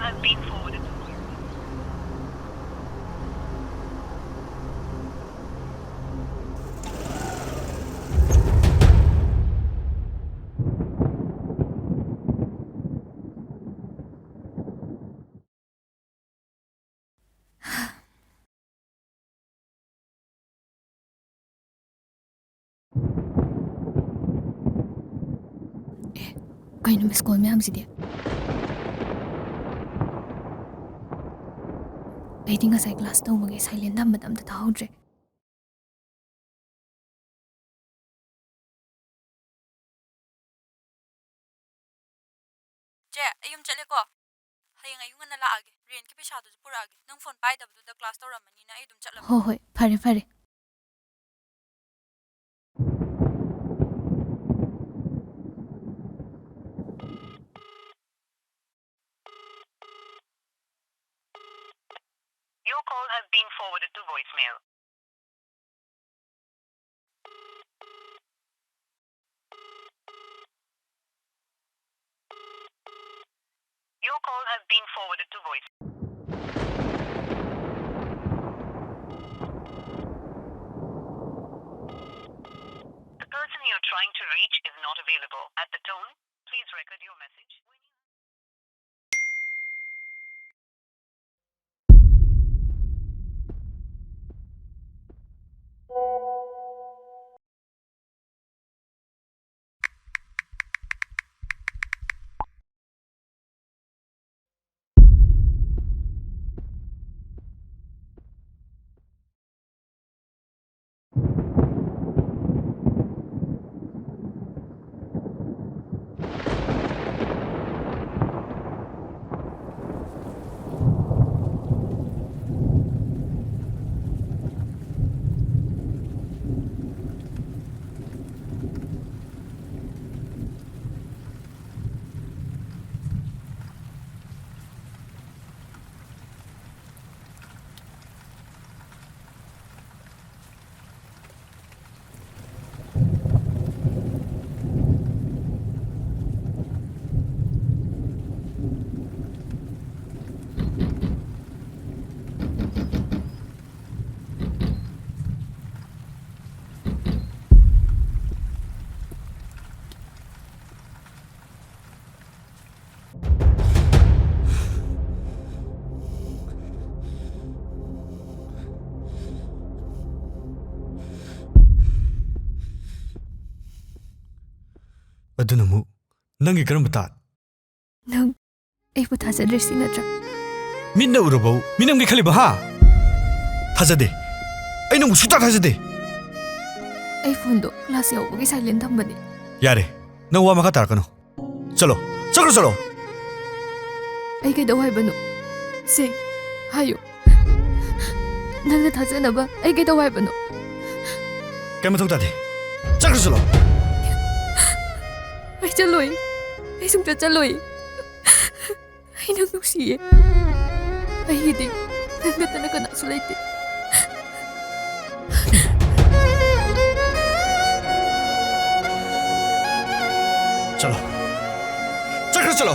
has been forwarded. Kayno miss call miyam sidi. Ay di nga sa class daw magay silent na madam ta tawdre. Je, ayum chale ko. Hayang ayung na laage. Rian ki peshado purage. Nang phone pai dabdu da class to ramani na ay dum chala. Ho hoy, fare fare. Your call has been forwarded to voicemail. Your call has been forwarded to voice. The person you're trying to reach is not available. At the tone, please record your message. ꯑꯗꯨꯅ ꯑꯃꯨꯛ ꯅꯪꯒꯤ ꯀꯔꯝꯕ ꯇꯥꯠ? Nang ay pu thajadre sinatra. ꯃꯤꯠꯅ ꯎꯔꯕꯧ ꯃꯤꯅꯝꯒꯤ ꯈꯜꯂꯤꯕ ꯍꯥ? ꯊꯥꯖꯗꯦ. ꯑꯩ ꯅꯪꯕꯨ ꯁꯨꯡꯊꯥ ꯊꯥꯖꯗꯦ. Ay phone do class yawbagi silent thambani. ꯌꯥꯔꯦ. ꯅꯪ ꯋꯥ ꯃꯈꯥ ꯇꯥꯔꯛꯀꯅꯨ. ꯆꯠꯂꯣ. ꯆꯠꯂꯣ. Ay kaidaw haibano. Se, hayo. Nangna thajanaba ay kaidaw haibano. ꯀꯩ ꯃꯊꯧ ꯇꯥꯗꯦ. ꯆꯠꯂꯣ. Ay chaloy. Ay sungta chaloy. Ay nang nusiye. Ay hindi. Nangna talaga nakasulayti. चलो चलो